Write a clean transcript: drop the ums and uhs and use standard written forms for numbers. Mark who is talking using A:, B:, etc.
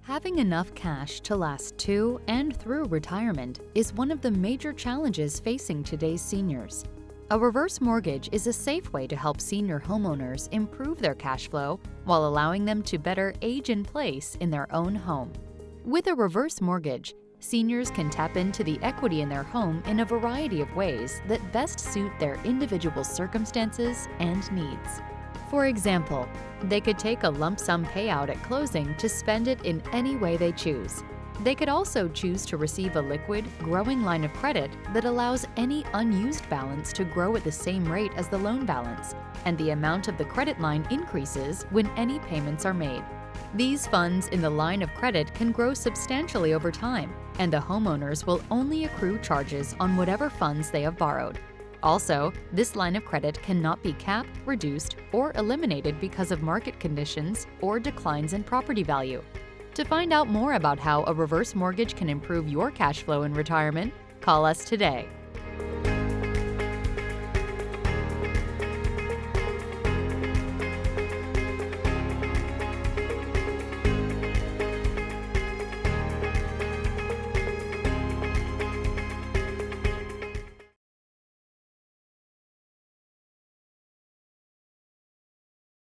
A: Having enough cash to last to and through retirement is one of the major challenges facing today's seniors. A reverse mortgage is a safe way to help senior homeowners improve their cash flow while allowing them to better age in place in their own home. With a reverse mortgage, seniors can tap into the equity in their home in a variety of ways that best suit their individual circumstances and needs. For example, they could take a lump sum payout at closing to spend it in any way they choose. They could also choose to receive a liquid, growing line of credit that allows any unused balance to grow at the same rate as the loan balance, and the amount of the credit line increases when any payments are made. These funds in the line of credit can grow substantially over time, and the homeowners will only accrue charges on whatever funds they have borrowed. Also, this line of credit cannot be capped, reduced, or eliminated because of market conditions or declines in property value. To find out more about how a reverse mortgage can improve your cash flow in retirement, call us today.